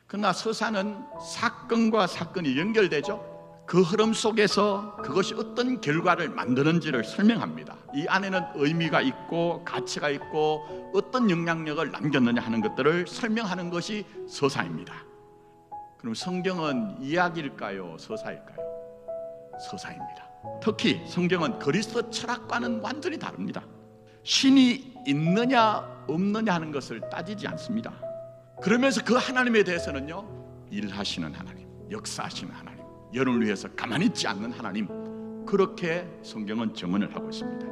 그러나 서사는 사건과 사건이 연결되죠. 그 흐름 속에서 그것이 어떤 결과를 만드는지를 설명합니다. 이 안에는 의미가 있고 가치가 있고 어떤 영향력을 남겼느냐 하는 것들을 설명하는 것이 서사입니다. 그럼 성경은 이야기일까요? 서사일까요? 서사입니다. 특히 성경은 그리스도 철학과는 완전히 다릅니다. 신이 있느냐 없느냐 하는 것을 따지지 않습니다. 그러면서 그 하나님에 대해서는요, 일하시는 하나님, 역사하시는 하나님, 여러분을 위해서 가만히 있지 않는 하나님, 그렇게 성경은 증언을 하고 있습니다.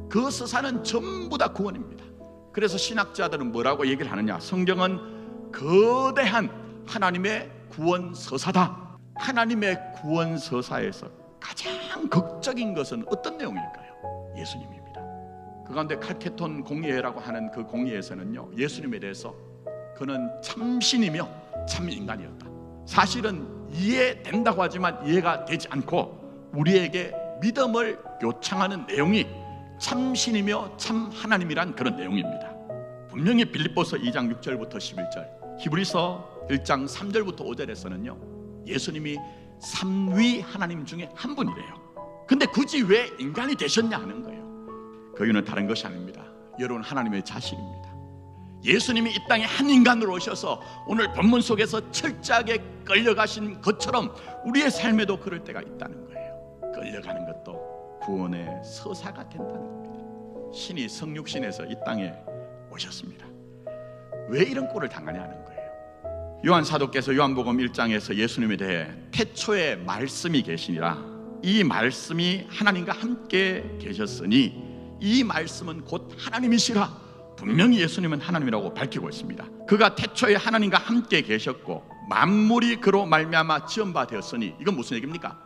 그 서사는 전부 다 구원입니다. 그래서 신학자들은 뭐라고 얘기를 하느냐, 성경은 거대한 하나님의 구원 서사다. 하나님의 구원 서사에서 가장 극적인 것은 어떤 내용일까요? 예수님입니다. 그 가운데 칼케톤 공예라고 하는 그 공예에서는요, 예수님에 대해서 그는 참신이며 참인간이었다. 사실은 이해된다고 하지만 이해가 되지 않고 우리에게 믿음을 요청하는 내용이 참신이며 참 하나님이란 그런 내용입니다. 분명히 빌립보서 2장 6절부터 11절, 히브리서 1장 3절부터 5절에서는요, 예수님이 삼위 하나님 중에 한 분이래요. 근데 굳이 왜 인간이 되셨냐 하는 거예요. 그 이유는 다른 것이 아닙니다. 여러분, 하나님의 자식입니다. 예수님이 이 땅에 한 인간으로 오셔서 오늘 본문 속에서 철저하게 끌려가신 것처럼 우리의 삶에도 그럴 때가 있다는 거예요. 끌려가는 것도 구원의 서사가 된다는 겁니다. 신이 성육신에서 이 땅에 오셨습니다. 왜 이런 꼴을 당하냐 하는 거예요. 요한 사도께서 요한복음 1장에서 예수님에 대해 태초에 말씀이 계시니라, 이 말씀이 하나님과 함께 계셨으니 이 말씀은 곧 하나님이시라, 분명히 예수님은 하나님이라고 밝히고 있습니다. 그가 태초에 하나님과 함께 계셨고 만물이 그로 말미암아 지은 바 되었으니, 이건 무슨 얘기입니까?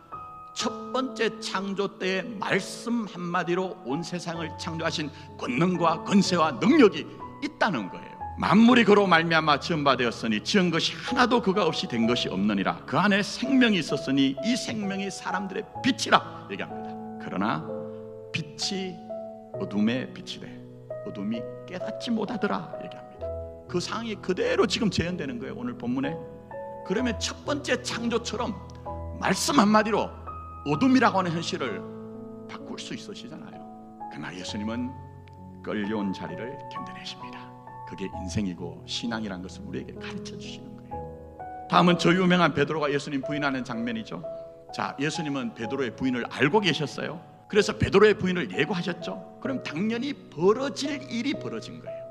첫 번째 창조 때의 말씀 한마디로 온 세상을 창조하신 권능과 권세와 능력이 있다는 거예요. 만물이 그로 말미암아 지은 바 되었으니 지은 것이 하나도 그가 없이 된 것이 없느니라. 그 안에 생명이 있었으니 이 생명이 사람들의 빛이라 얘기합니다. 그러나 빛이 어둠의 빛이 돼 어둠이 깨닫지 못하더라 얘기합니다. 그 상황이 그대로 지금 재현되는 거예요, 오늘 본문에. 그러면 첫 번째 창조처럼 말씀 한마디로 어둠이라고 하는 현실을 바꿀 수 있으시잖아요. 그러나 예수님은 끌려온 자리를 견뎌내십니다. 그게 인생이고 신앙이란 것을 우리에게 가르쳐 주시는 거예요. 다음은 저 유명한 베드로가 예수님 부인하는 장면이죠. 자, 예수님은 베드로의 부인을 알고 계셨어요. 그래서 베드로의 부인을 예고하셨죠. 그럼 당연히 벌어질 일이 벌어진 거예요.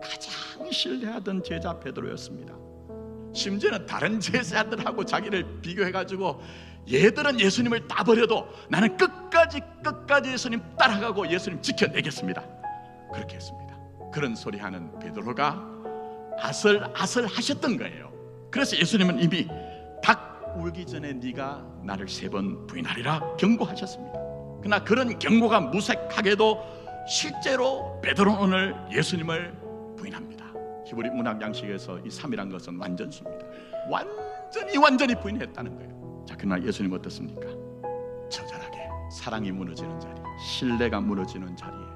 가장 신뢰하던 제자 베드로였습니다. 심지어는 다른 제자들하고 자기를 비교해가지고 얘들은 예수님을 다 버려도 나는 끝까지 예수님 따라가고 예수님 지켜내겠습니다, 그렇게 했습니다. 그런 소리 하는 베드로가 아슬아슬 하셨던 거예요. 그래서 예수님은 이미 닭 울기 전에 네가 나를 3번 부인하리라 경고하셨습니다. 그러나 그런 경고가 무색하게도 실제로 베드로는 오늘 예수님을 부인합니다. 히브리 문학 양식에서 이 3이란 것은 완전수입니다. 완전히 부인했다는 거예요. 자, 그러나 예수님 어떻습니까? 처절하게 사랑이 무너지는 자리, 신뢰가 무너지는 자리에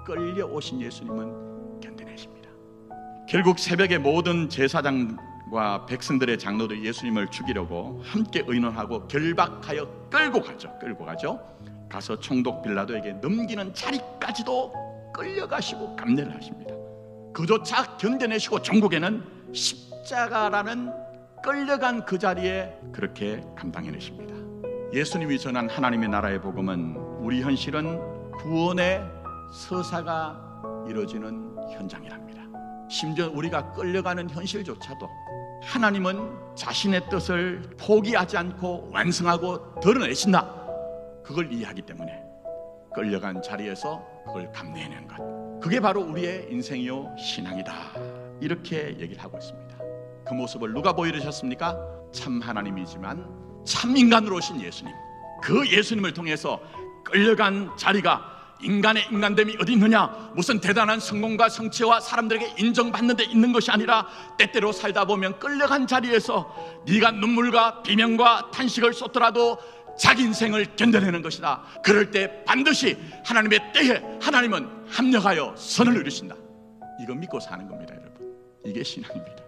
끌려오신 예수님은 견뎌내십니다. 결국 새벽에 모든 제사장과 백성들의 장로들이 예수님을 죽이려고 함께 의논하고 결박하여 끌고 가죠. 가서 총독 빌라도에게 넘기는 자리까지도 끌려가시고 감내를 하십니다. 그조차 견뎌내시고 종국에는 십자가라는 끌려간 그 자리에 그렇게 감당해내십니다. 예수님이 전한 하나님의 나라의 복음은 우리 현실은 구원의 서사가 이루어지는 현장이랍니다. 심지어 우리가 끌려가는 현실조차도 하나님은 자신의 뜻을 포기하지 않고 완성하고 드러내신다, 그걸 이해하기 때문에 끌려간 자리에서 그걸 감내하는 것, 그게 바로 우리의 인생이요 신앙이다, 이렇게 얘기를 하고 있습니다. 그 모습을 누가 보여주셨습니까? 참 하나님이지만 참 인간으로 오신 예수님. 그 예수님을 통해서 끌려간 자리가, 인간의 인간됨이 어디 있느냐, 무슨 대단한 성공과 성취와 사람들에게 인정받는 데 있는 것이 아니라 때때로 살다 보면 끌려간 자리에서 네가 눈물과 비명과 탄식을 쏟더라도 자기 인생을 견뎌내는 것이다. 그럴 때 반드시 하나님의 때에 하나님은 합력하여 선을 이루신다. 이거 믿고 사는 겁니다, 여러분. 이게 신앙입니다.